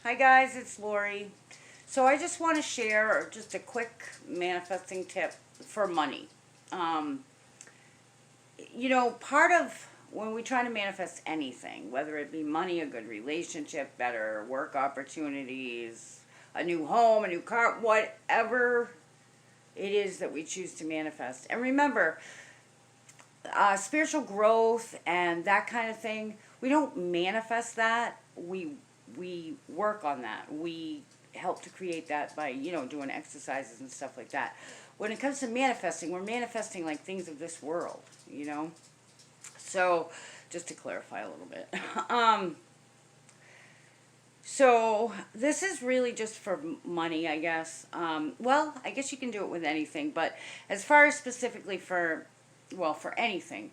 Hi guys, it's Lori. So I just want to share just a quick manifesting tip for money. Um, Part of when we try to manifest anything, whether it be money, a good relationship, better work opportunities, a new home, a new car, whatever it is that we choose to manifest. And remember, spiritual growth and that kind of thing, we don't manifest that. We work on that. We help to create that by doing exercises and stuff like that. When it comes to manifesting, we're manifesting like things of this world. So just to clarify a little bit. So this is really just for money, I guess. Well, I guess you can do it with anything, but as far as specifically for anything,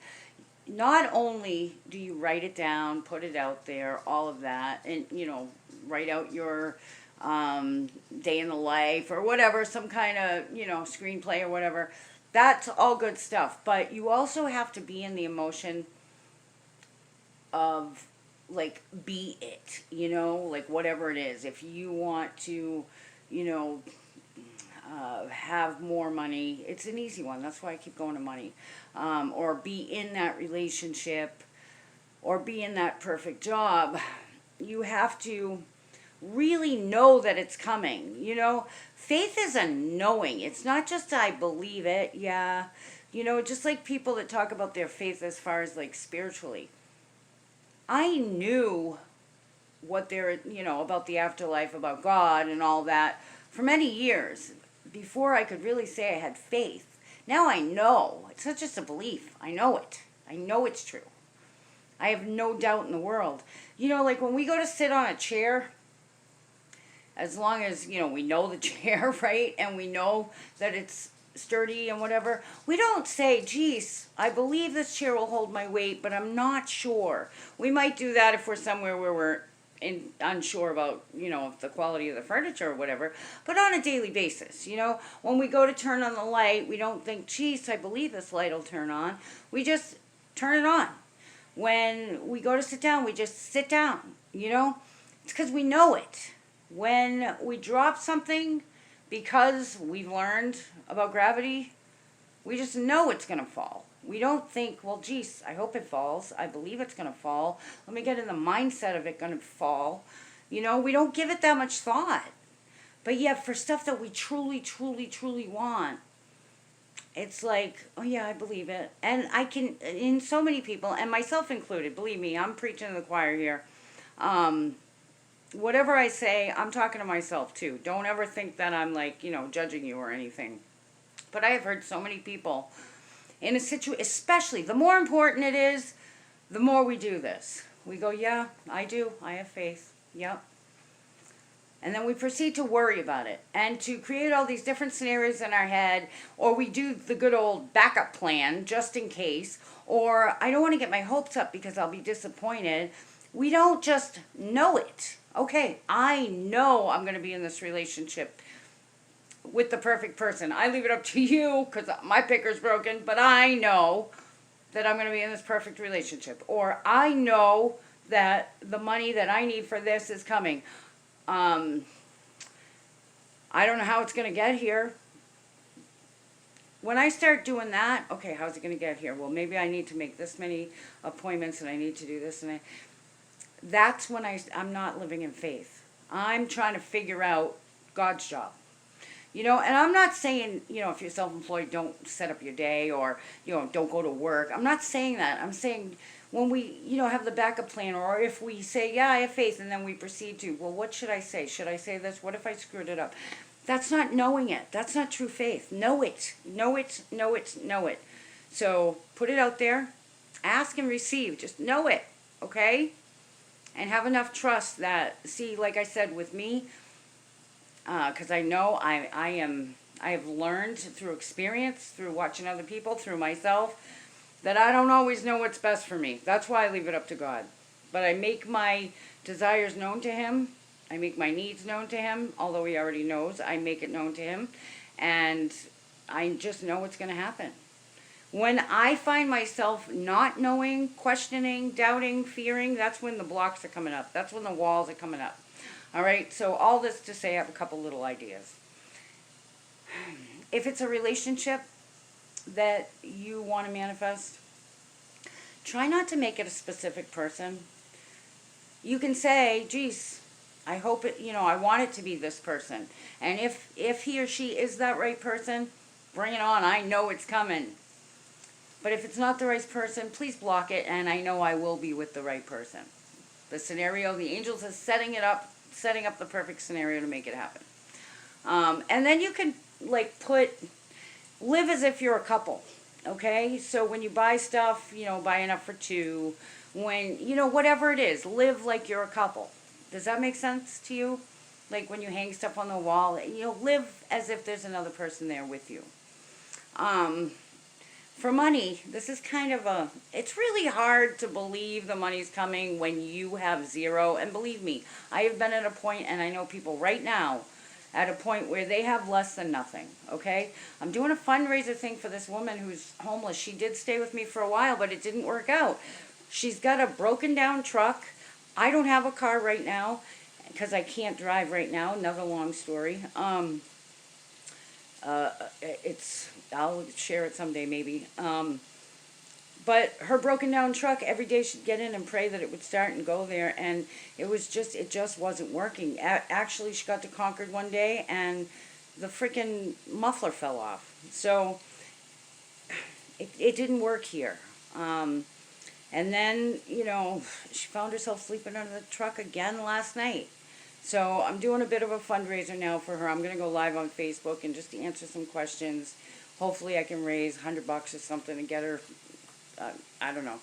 not only do you write it down, put it out there, all of that, and write out your day in the life or whatever, some kind of screenplay or whatever. That's all good stuff, but you also have to be in the emotion of like be it, like whatever it is. If you want to, you know, have more money, it's an easy one. That's why I keep going to money. Or be in that relationship or be in that perfect job. You have to really know that it's coming. Faith is a knowing. It's not just I believe it. Yeah. Just like people that talk about their faith as far as like spiritually. I knew what they're, about the afterlife, about God and all that for many years before I could really say I had faith. Now I know. It's not just a belief. I know it. I know it's true. I have no doubt in the world. Like when we go to sit on a chair, as long as, we know the chair, right? And we know that it's sturdy and whatever, we don't say, geez, I believe this chair will hold my weight, but I'm not sure. We might do that if we're somewhere where we're unsure about, the quality of the furniture or whatever, but on a daily basis, when we go to turn on the light, we don't think, geez, I believe this light will turn on. We just turn it on. When we go to sit down, we just sit down, It's because we know it. When we drop something, because we've learned about gravity, we just know it's going to fall. We don't think, well, geez, I hope it falls. I believe it's going to fall. Let me get in the mindset of it going to fall. We don't give it that much thought. But yet, for stuff that we truly, truly, truly want, it's like, oh yeah, I believe it. And I can, in so many people, and myself included, believe me, I'm preaching to the choir here. Whatever I say, I'm talking to myself too. Don't ever think that I'm like, judging you or anything. But I have heard so many people in a situation, especially the more important it is, the more we do this. We go, yeah, I do. I have faith. Yep. And then we proceed to worry about it and to create all these different scenarios in our head, or we do the good old backup plan just in case, or I don't want to get my hopes up because I'll be disappointed. We don't just know it. Okay, I know I'm going to be in this relationship with the perfect person. I leave it up to you because my picker's broken, but I know that I'm going to be in this perfect relationship. Or I know that the money that I need for this is coming. I don't know how it's going to get here. When I start doing that, okay, how's it going to get here? Well, maybe I need to make this many appointments and I need to do this and that's when I'm not living in faith. I'm trying to figure out God's job. And I'm not saying, if you're self-employed, don't set up your day or, don't go to work. I'm not saying that. I'm saying when we, have the backup plan, or if we say, yeah, I have faith, and then we proceed to, well, what should I say? Should I say this? What if I screwed it up? That's not knowing it. That's not true faith. Know it. Know it. Know it. Know it. So put it out there. Ask and receive. Just know it. Okay? And have enough trust that, see, like I said, with me, because I know I have learned through experience, through watching other people, through myself, that I don't always know what's best for me. That's why I leave it up to God. But I make my desires known to Him. I make my needs known to Him, although He already knows. I make it known to Him. And I just know what's going to happen. When I find myself not knowing, questioning, doubting, fearing, that's when the blocks are coming up. That's when the walls are coming up. All right, so all this to say I have a couple little ideas. If it's a relationship that you want to manifest, try not to make it a specific person. You can say, geez, I hope it, I want it to be this person. And if he or she is that right person, bring it on. I know it's coming. But if it's not the right person, please block it, and I know I will be with the right person. The scenario, the angels are setting up the perfect scenario to make it happen. And then you can, live as if you're a couple, okay? So when you buy stuff, buy enough for two. When, whatever it is, live like you're a couple. Does that make sense to you? Like when you hang stuff on the wall, live as if there's another person there with you. For money, this is kind of it's really hard to believe the money's coming when you have zero. And believe me, I have been at a point, and I know people right now, at a point where they have less than nothing, okay? I'm doing a fundraiser thing for this woman who's homeless. She did stay with me for a while, but it didn't work out. She's got a broken down truck. I don't have a car right now because I can't drive right now. Another long story. I'll share it someday maybe. But her broken down truck, every day she'd get in and pray that it would start and go there, and it just wasn't working. Actually, she got to Concord one day and the freaking muffler fell off. So it didn't work here. And then, she found herself sleeping under the truck again last night. So I'm doing a bit of a fundraiser now for her. I'm going to go live on Facebook and just answer some questions. Hopefully I can raise $100 or something and get her, I don't know.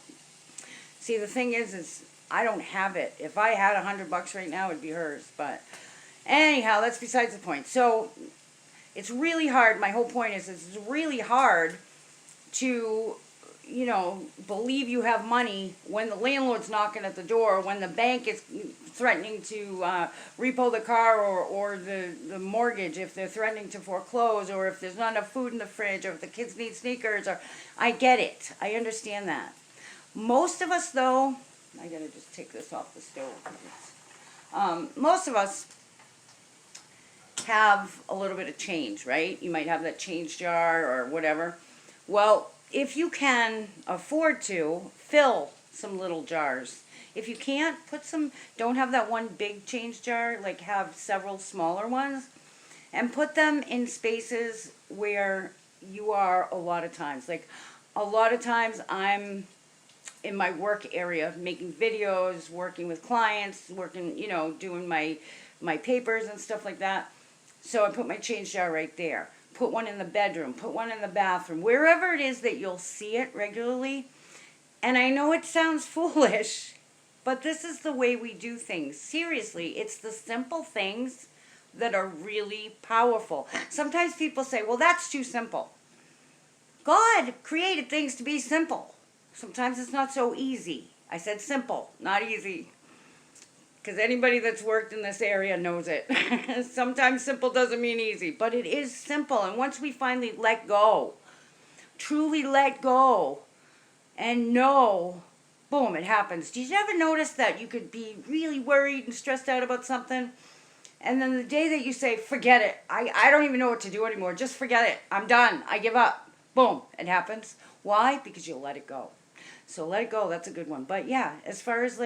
See, the thing is I don't have it. If I had $100 right now, it'd be hers. But anyhow, that's besides the point. So it's really hard. My whole point is it's really hard to believe you have money when the landlord's knocking at the door, when the bank is threatening to repo the car or the mortgage, if they're threatening to foreclose, or if there's not enough food in the fridge, or if the kids need sneakers, or I get it. I understand that. Most of us, though, I gotta just take this off the stove. Most of us have a little bit of change, right? You might have that change jar or whatever. Well, if you can afford to, fill some little jars. If you can't, don't have that one big change jar, have several smaller ones, and put them in spaces where you are a lot of times. A lot of times I'm in my work area, making videos, working with clients, doing my papers and stuff like that. So I put my change jar right there. Put one in the bedroom, put one in the bathroom, wherever it is that you'll see it regularly. And I know it sounds foolish, but this is the way we do things. Seriously, it's the simple things that are really powerful. Sometimes people say, well, that's too simple. God created things to be simple. Sometimes it's not so easy. I said simple, not easy. Because anybody that's worked in this area knows it. Sometimes simple doesn't mean easy, but it is simple. And once we finally let go, truly let go, and know, boom, it happens. Did you ever notice that you could be really worried and stressed out about something, and then the day that you say, forget it, I don't even know what to do anymore, just forget it, I'm done, I give up, boom, it happens. Why? Because you let it go. So let it go, that's a good one. But yeah, as far as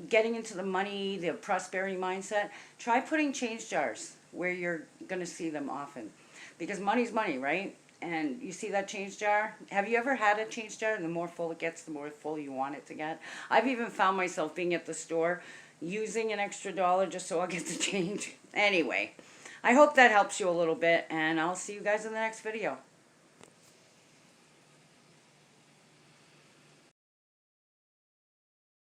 getting into the money, the prosperity mindset, try putting change jars where you're going to see them often. Because money's money, right? And you see that change jar? Have you ever had a change jar? And the more full it gets, the more full you want it to get. I've even found myself being at the store using an extra $1 just so I'll get the change. Anyway, I hope that helps you a little bit, and I'll see you guys in the next video.